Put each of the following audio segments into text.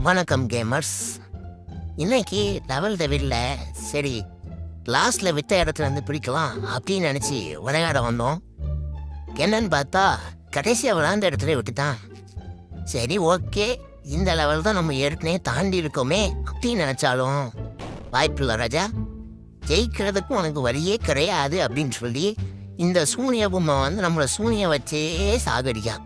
வணக்கம் கேமர்ஸ். இன்னைக்கு லெவல் டெவில்ல சரி லாஸ்ட்ல விட்ட இடத்துல இருந்து பிடிக்கலாம் அப்படின்னு நினச்சி விளையாட வந்தோம். என்னன்னு பார்த்தா கடைசியாக விளையாண்ட இடத்துல விட்டுட்டான். சரி ஓகே, இந்த லெவல் தான் நம்ம ஏற்கனவே தாண்டி இருக்கோமே அப்படின்னு நினச்சாலும் வாய்ப்பில்லை ராஜா. ஜெயிக்கிறதுக்கும் உனக்கு வழியே கிடையாது அப்படின்னு சொல்லி இந்த சூனிய பொம்மை நம்மளை சூனிய வச்சே சாகடிக்கான்.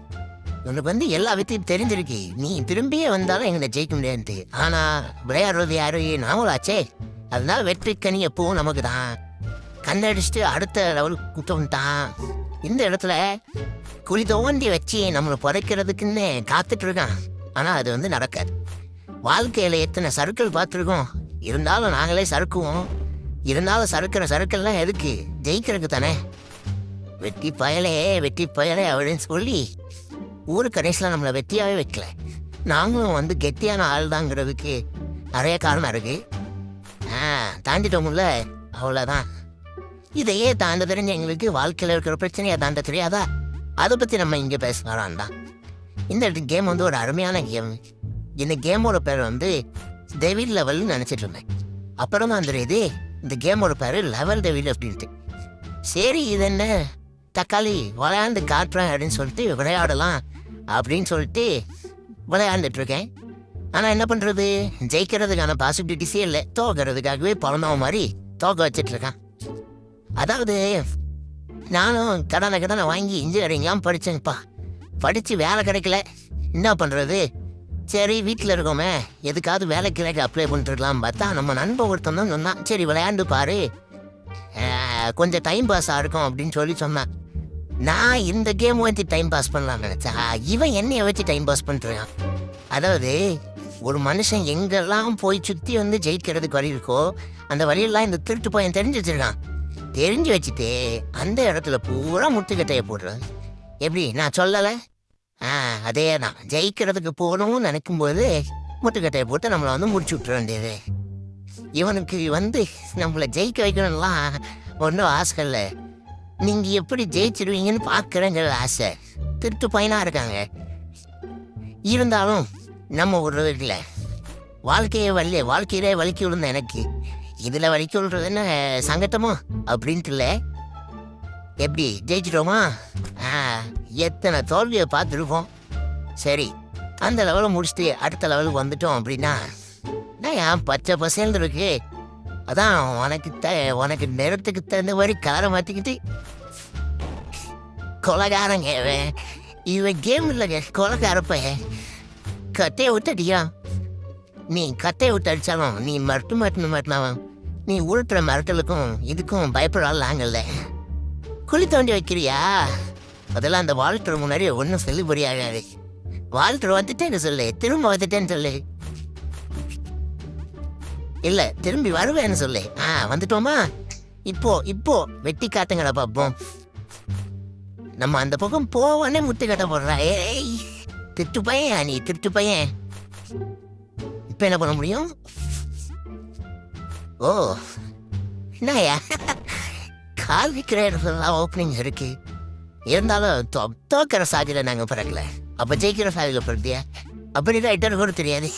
உனக்கு எல்லா வித்தையும் தெரிஞ்சிருக்கு, நீ திரும்பியே வந்தாலும் எங்களை ஜெயிக்க முடியாது. ஆனால் விளையாடுறது யாரு நாமளாச்சே, அதனால வெற்றி கனி எப்பவும் நமக்கு தான். கண்ணடிச்சுட்டு அடுத்த லெவலுக்கு குத்தம்ட்டான். இந்த இடத்துல குழி தோண்டி வச்சு நம்மளை புதைக்கிறதுக்குன்னு காத்துட்டு இருக்கான். ஆனால் அது நடக்காது. வாழ்க்கையில் எத்தனை சறுக்கள் பார்த்துருக்கோம், இருந்தாலும் நாங்களே சறுக்குவோம். இருந்தாலும் சறுக்கிற சறுக்கள்லாம் எதுக்கு? ஜெயிக்கிறதுக்கு தானே. வெட்டி பயலே அப்படின்னு சொல்லி ஊரு கடைசியில் நம்மளை வெட்டியாகவே வைக்கல. நாங்களும் கெட்டியான ஆள் தாங்கிறதுக்கு நிறைய காரணம் இருக்கு. தாண்டிட்டோம்ல, அவ்வளோதான். இதையே தாண்ட தெரிஞ்ச எங்களுக்கு வாழ்க்கையில் இருக்கிற பிரச்சனையை தாண்ட தெரியாதா? அதை பற்றி நம்ம இங்கே பேசலாம் தான். இந்த கேம் ஒரு அருமையான கேம். இந்த கேமோட பேர் டெவில் லெவல்னு நினச்சிட்டு இருந்தேன். அப்புறம் தான் தெரியுது இந்த கேமோட பேர் லெவல் டெவில் அப்படின்ட்டு. சரி, இது என்ன தக்காளி விளையாண்டு காட்டுறேன் அப்படின்னு சொல்லிட்டு விளையாடலாம் அப்படின்னு சொல்லிட்டு விளையாண்டுட்ருக்கேன். ஆனால் என்ன பண்ணுறது, ஜெயிக்கிறதுக்கான பாசிபிலிட்டிஸே இல்லை. தோக்கிறதுக்காகவே பிறந்தவ மாதிரி தோக்க வச்சிட்ருக்கான். அதாவது நானும் கடனை வாங்கி இன்ஜினியரிங்லாம் படித்தேன்ப்பா. படித்து வேலை கிடைக்கல, என்ன பண்ணுறது? சரி வீட்டில் இருக்கோமே, எதுக்காவது வேலை கிடைக்க அப்ளை பண்ணிட்டுருக்கலாம் பார்த்தா நம்ம நண்பன் ஒருத்தன் தான் சொன்னான், சரி விளையாண்டு பாரு, கொஞ்சம் டைம் பாஸாக இருக்கும் அப்படின்னு சொல்லி சொன்னான். நான் இந்த கேம் வச்சு டைம் பாஸ் பண்ணலாம்னு நினச்சா இவன் என்னைய வச்சு டைம் பாஸ் பண்ணுறான். அதாவது ஒரு மனுஷன் எங்கெல்லாம் போய் சுற்றி ஜெயிக்கிறதுக்கு வழி இருக்கோ அந்த வழியெல்லாம் இந்த திருட்டு பையன் தெரிஞ்சு வச்சிருக்கான். தெரிஞ்சு வச்சுட்டு அந்த இடத்துல பூரா முட்டுக்கட்டையை போடுறான். எப்படி நான் சொல்லலை? அதே தான், ஜெயிக்கிறதுக்கு போகணும்னு நினைக்கும்போது முட்டுக்கட்டையை போட்டு நம்மளை முடிச்சு விட்டுற வேண்டியது. இவனுக்கு நம்மளை ஜெயிக்க வைக்கணும்லாம் ஒன்றும் ஆசை இல்லை. நீங்கள் எப்படி ஜெயிச்சிடுவீங்கன்னு பார்க்குறேங்கிற ஆசை. திருட்டு பையனாக இருக்காங்க. இருந்தாலும் நம்ம ஒரு இல்லை, வாழ்க்கையிலே வலிக்கி விழுந்த எனக்கு இதில் வலிக்கி விழுறது என்ன சங்கட்டமோ அப்படின்ட்டு இல்லை. எப்படி ஜெயிச்சிட்டோமா? எத்தனை தோல்வியை பார்த்துருக்கோம். சரி, அந்த லெவலை முடிச்சுட்டு அடுத்த லெவலுக்கு வந்துட்டோம் அப்படின்னா ஏன் பச்சை பசேல்னு இருக்கு. அதான் உனக்கு நேரத்துக்கு தகுந்த மாதிரி கலரை மாற்றிக்கிட்டு கொலகாரங்க இவன் கேம் இல்லைங்க, கொலகாரப்ப கட்டையை விட்டு அடியா. நீ கட்டையை விட்டு அடித்தாலும் நீ மாட்டினாவும் நீ உருட்டுற மிரட்டலுக்கும் இதுக்கும் பயப்படாங்கல்ல. குழி தோண்டி வைக்கிறியா? அதெல்லாம் அந்த வாழ்த்துற முன்னாடி ஒன்றும் செல்லுபடியாகாது. வாழ்த்துற வந்துட்டேன்னு சொல்லு, திரும்ப வந்துட்டேன்னு சொல்லு. இல்லை திரும்பி வருவேன்னு சொல்லு. வந்துட்டோமா? இப்போ வெட்டி காட்டுங்கடா பாப்போம். நம்ம அந்த பக்கம் போவானே முட்டு கட்ட போடுறா. ஏய் திருட்டு பையன், நீ திருட்டு பையன். இப்போ என்ன பண்ண முடியும்? ஓ என்னயா கால் விற்கிற இடத்துலலாம் ஓப்பனிங் இருக்கு. இருந்தாலும் தோக்கிற சாதியில் நாங்கள் பிறக்கல, அப்போ ஜெயிக்கிற சாதியில் பிறந்தியா? அப்படிதான் இட்டர் கூட தெரியாது.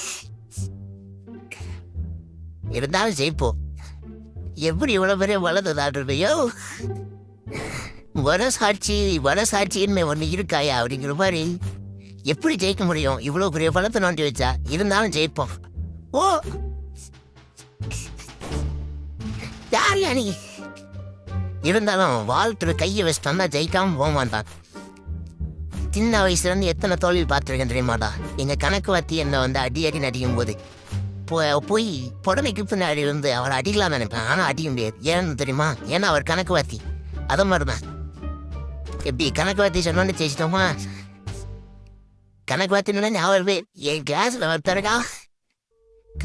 இருந்தாலும் ஜெயிப்போம். எப்படி இவ்வளோ பெரிய வளர்ந்ததாடுறியோ? வனசாட்சின்னு ஒன்று இருக்காயா அப்படிங்கிற மாதிரி. எப்படி ஜெயிக்க முடியும் இவ்வளோ பெரிய பழத்தை நோண்டி வச்சா? இருந்தாலும் ஜெயிப்போம். ஓ யார் நீ? இருந்தாலும் வாழ்த்துற கையை வச்சுட்டா ஜெயிக்காம போக மாட்டான். சின்ன வயசுலேருந்து எத்தனை தோல்வி பார்த்துருக்கேன் தெரியுமாடா? எங்கள் கணக்கு வாத்தி என்னை அடி நடிக்கும் போது போய் புடனைக்கு பின்னாடி அவர் அடிக்கலாம் நினைப்பேன். ஆனால் அடிக்க முடியாது. ஏன்னு தெரியுமா? ஏன்னா அவர் கணக்கு வாத்தி. அதை மாதிரி தான். எப்படி கணக்கு வாத்தி சொன்னோன்னு ஜெயிச்சிட்டோமா? கணக்கு வாத்தினா ஞாபகம் என் கிளாஸில் ஒருத்தருக்கா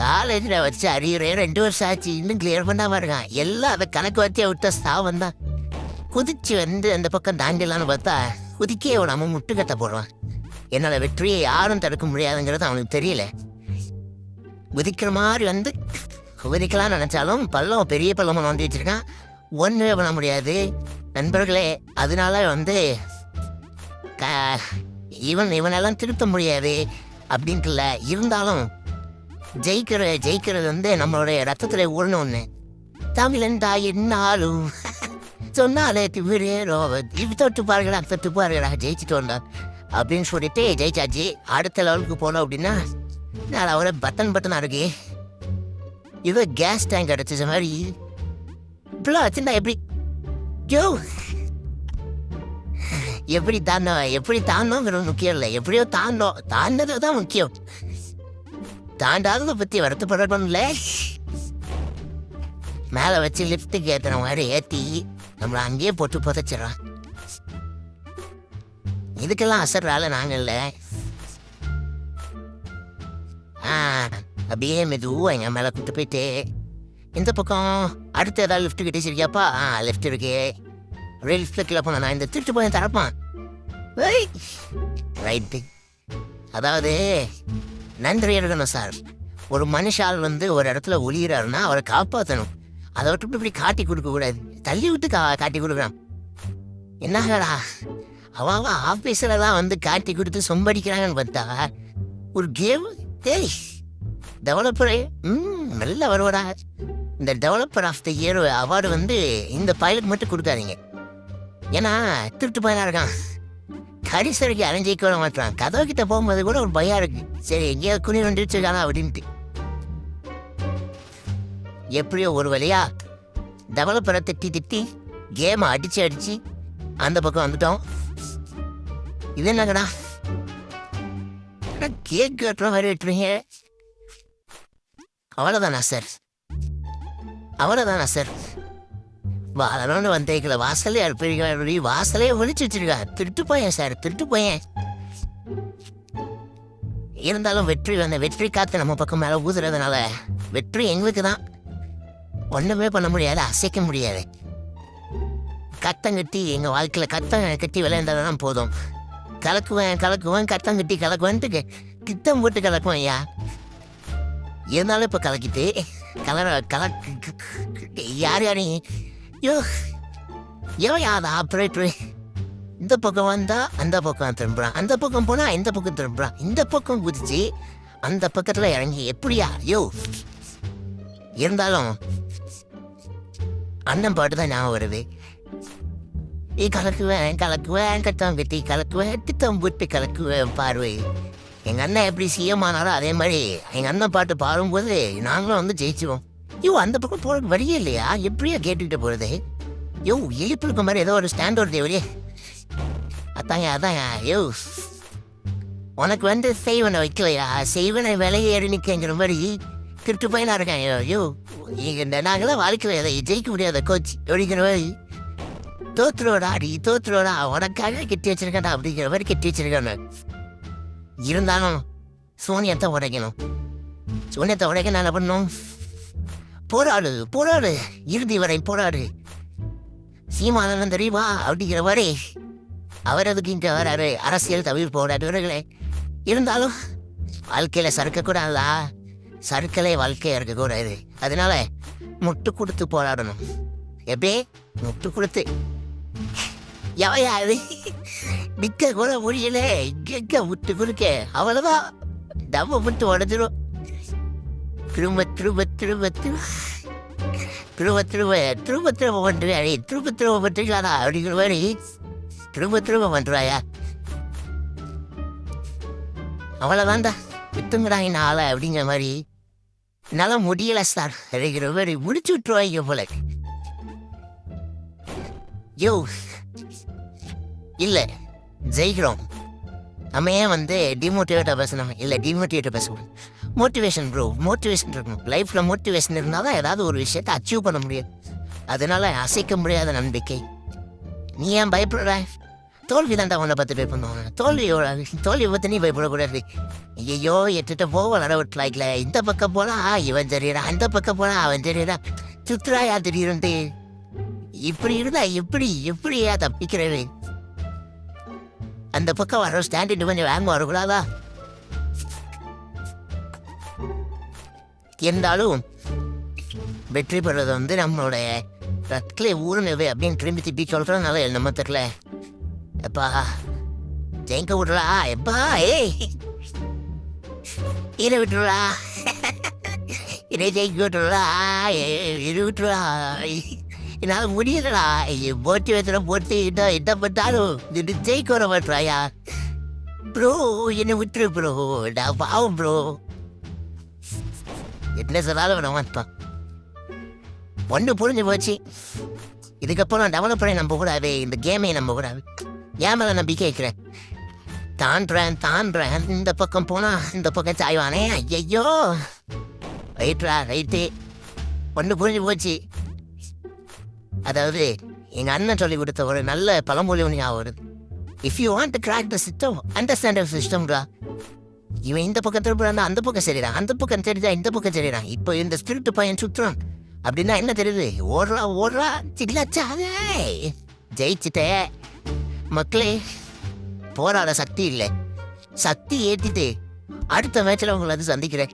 காலேஜில் வச்சு அறிவுரையே 2 வருஷம் ஆச்சு, இன்னும் கிளியர் பண்ணாமல் இருக்கான். எல்லாம் அதை கணக்கு வாத்தியை விட்ட சாவம் தான். குதிச்சு அந்த பக்கம் தாண்டிடலான்னு பார்த்தா குதிக்கே நம்ம முட்டுக்கட்டை போடுவான். என்னோட வெற்றியை யாரும் தடுக்க முடியாதுங்கிறது அவனுக்கு தெரியல. குதிக்கிற மாதிரி குதிக்கலாம் நினச்சாலும் பள்ளம் பெரிய பள்ளமாக நோண்டி வச்சிருக்கான். ஒன்றுமே பண்ண முடியாது நண்பர்களே. அதனால இவனெல்லாம் திருத்த முடியாது அப்படின்ட்டு இல்லை. இருந்தாலும் ஜெயிக்கிறது வந்து நம்மளுடைய ரத்தத்தில் ஊர்னு ஒன்று. தமிழன்டா என்னாலும் சொன்னாலே திவிரேரோ இது தொட்டு பாருங்கடா ஜெயிச்சுட்டு வந்தான் அப்படின்னு சொல்லிட்டு ஜெயிச்சாச்சு. அடுத்த லெவலுக்கு போனோம் அப்படின்னா நான் அவரை பட்டனாக இருக்கு. இதோ கேஸ் டேங்க் அடைச்ச மாதிரி இப்பெல்லாம் வச்சுருந்தா எப்படி யோ எப்படி தாண்டோங்கிறது முக்கியம் இல்லை, எப்படியோ தாண்டது தான் முக்கியம். தாண்டாததை பற்றி வருத்தப்படணும்ல. மேலே வச்சு லிஃப்ட்டுக்கு ஏற்றுற மாதிரி ஏற்றி நம்மளை அங்கேயே போட்டு புதைச்சிடறான். இதுக்கெல்லாம் அசர்றால நாங்கள் இல்லை. அப்படியே மெதுவாக எங்கள் மேலே கூட்டு போயிட்டு இந்த பக்கம் அடுத்து ஏதாவது லிஃப்ட் கிட்டேச்சிருக்கியாப்பா? லிஃப்ட் இருக்கு. அப்படியே லிஃப்ட்டில் கீழே போனா நான் இந்த திருட்டு போய் தரப்பான். ரைட்டு. அதாவது நன்றி இருக்கணும் சார். ஒரு மனுஷால் வந்து ஒரு இடத்துல ஒளிகிறாருன்னா அவரை காப்பாற்றணும். அதை விட்டு இப்படி காட்டி கொடுக்கக்கூடாது, தள்ளி விட்டு காட்டி கொடுக்குறான். என்னடா அவன் ஆஃபீஸில் தான் வந்து காட்டி கொடுத்து சொம்படிக்கிறாங்கன்னு பார்த்தா ஒரு கேம் டேய் டெவலப்பரே நல்ல வருவடா. இந்த developer of the year award வந்து இந்த பைலட் மட்டும் கொடுக்காதீங்க. ஏன்னா திருட்டு பையனாக இருக்கான், கரிசரைக்கு அலைஞ்சிக்க விட மாட்டான். கதவு கிட்ட போகும்போது கூட ஒரு பயம் இருக்கு, சரி எங்கேயாவது குனி வந்துருச்சுக்கானா அப்படின்ட்டு. எப்படியோ ஒரு வழியா டெவலப்பரை திட்டி கேமை அடிச்சு அந்த பக்கம் வந்துட்டோம். இது என்னங்கடா கேக் கட்டுற மாதிரி விட்டுறீங்க? அவ்வளோதானா சார்? வாழணும்னு வந்தேக்கல வாசலே அனுப்பி வாசலே ஒழிச்சு வச்சிருக்கா. திருட்டு பையன் சார், திருட்டு பையன். இருந்தாலும் வெற்றி காத்து நம்ம பக்கம் மேலே ஊதுறதுனால வெற்றி எங்களுக்கு தான். ஒன்றுமே பண்ண முடியாது, அசைக்க முடியாது. கட்டம் கட்டி எங்கள் வாழ்க்கையில் கட்டம் கட்டி விளையாண்டதான் போதும். கலக்குவேன் கட்டம் கட்டி கலக்குவேன்ட்டு கிட்டம் போட்டு கலக்குவேன். ஐயா இருந்தாலும் இப்போ கலக்கிட்டு யாரையும் அது ஆப்ரேட்டரு இந்த பக்கம் வந்தா அந்த பக்கம் திரும்புறான், அந்த பக்கம் போனா இந்த பக்கம் திரும்புறான், இந்த பக்கம் குதிச்சு அந்த பக்கத்தில் இறங்கி எப்படியா இருந்தாலும் அண்ணன் பாட்டு தான் ஞாபகம் வருது. கலக்குவேன் கட்டம் கட்டி கலக்குவேன் திட்டம் விட்டு கலக்குவேன் பார்வை. எங்கள் அண்ணன் எப்படி சிஎம்மானாலும் அதே மாதிரி எங்கள் அண்ணன் பாட்டு பாடும்போது நாங்களும் வந்து ஜெயிச்சுவோம். அந்த பக்கம் போகிறதுக்கு வழியே இல்லையா? எப்படியா கேட்டுக்கிட்டு போகிறது? எழுப்பு இருக்க மாதிரி ஏதோ ஒரு ஸ்டாண்டர்ட் தேவையே. அதாங்க உனக்கு வந்து செய்வனை வைக்கலையா? செய்வனை விலையை ஏறி நிற்கிற மாதிரி திருட்டு பையனாக இருக்காங்க. நாங்களாம் வாழ்க்கையில் எதை ஜெயிக்க முடியாத கோச் அப்படிங்கிற மாதிரி தோத்துருவோடா உனக்காக கெட்டி வச்சிருக்கா அப்படிங்கிற மாதிரி கெட்டி வச்சிருக்காங்க. இருந்தாலும் சோனியத்தை உடைக்க நான் என்ன பண்ணோம்? போராடு இறுதி வரை போராடு. சீமானந்தன் தெரியுமா அப்படிங்கிற மாதிரி அவர் அதுக்கு இங்கே வராரு. அரசியல் தவிர போராடுவர்களே. இருந்தாலும் வாழ்க்கையில் சறுக்கக்கூடாதா? சறுக்கலே வாழ்க்கையாக இருக்கக்கூடாது. அதனால முட்டு கொடுத்து போராடணும். எப்படி முட்டு கொடுத்து எவையாது நிக்க கூட முடியல, இங்க விட்டு கொடுக்க அவ்வளவுதான். டம்ம விட்டு உடஞ்சிரும். திரும்ப பண்றாடா அப்படிங்கிற மாதிரி திரும்ப பண்றாயா? அவ்வளவுதான்டா விட்டுங்கிறாங்க நாளை அப்படிங்கிற மாதிரி. என்னால முடியல சார் அப்படிங்கிற மாதிரி முடிச்சு விட்டுருவாங்க போல. இல்லை ஜெயிக்கிறோம். நம்ம ஏன் வந்து டிமோட்டிவேட்டாக பேசணும்? இல்லை டிமோட்டிவேட்டாக பேசணும். மோட்டிவேஷன் மோட்டிவேஷன் இருக்கணும். லைஃப்பில் மோட்டிவேஷன் இருந்தால் தான் ஏதாவது ஒரு விஷயத்தை அச்சீவ் பண்ண முடியும். அதனால அசைக்க முடியாத நம்பிக்கை. நீ ஏன் பயப்படுற? தோல்வி தாண்டா உன்னை பார்த்து பயப்படுவாங்க. தோல்வி பற்றி நீ பயப்படக்கூடாது. ஐயோ எட்டுகிட்ட வளர விட்டுலாய்க்கல. இந்த பக்கம் போனால் இவன் தெரியுறா, அந்த பக்கம் போனால் அவன் தெரியுறா, சுத்துறாயா திடீர்னு. இப்படி இருந்தா எப்படியா தப்பிக்கிறது? அந்த பக்கம் வர ஸ்டாண்டர்ட் கொஞ்சம் வேகமாக வரக்கூடாதா? இருந்தாலும் வெற்றி பெறது வந்து நம்மளுடைய ரத்திலே ஊருனவே அப்படின்னு திரும்பி சொல்றதுனால நம்ம தெரியல. எப்பா ஜெயிக்க விடுறா, எப்பா இதை விட்டுருடா. என்னை ஜெயிக்க விட்டுறா விட்டுறா என்னால் முடியலடா போட்டி வச்சுட போட்டு என்ன பண்ணாலும் இது ஜெயிக்க வர மாட்டாயா ப்ரோ என்னை விட்டுரு ப்ரோ நான் பாவம் ப்ரோ என்ன சொன்னாலும் நான் மாட்டான் ஒன்று புரிஞ்சு போச்சு இதுக்கப்புறம் டெவலப்பரை நம்ப கூடாது இந்த கேமை நம்ப கூடாது ஏன் மேலே நம்பி கேட்குறேன் தாண்டுறேன் இந்த பக்கம் போனால் இந்த பக்கம் சாய்வானே ஐயோ ரைட்டு ஒன்று புரிஞ்சு போச்சு அதாவது எங்கள் அண்ணன் சொல்லி கொடுத்த ஒரு நல்ல பழமொழி ஒன்று ஞாபகம் வருது if you want to crack the system understand the சிஸ்டம்டா இவன் இந்த பக்கம் திரும்புறான் அந்த பக்கம் சரிடான் அந்த பக்கம் தெரியுதா இந்த பக்கம் சரிடான் இப்போ இந்த ஸ்பிரிட் பையன் சுற்றுறான் அப்படின்னா என்ன தெரியுது ஓடுறா சில்லாச்சாதே ஜெயிச்சுட்டே மக்களே போராட சக்தி இல்லை சக்தி ஏற்றிட்டு அடுத்த மேட்சில் உங்களை வந்து சந்திக்கிறேன்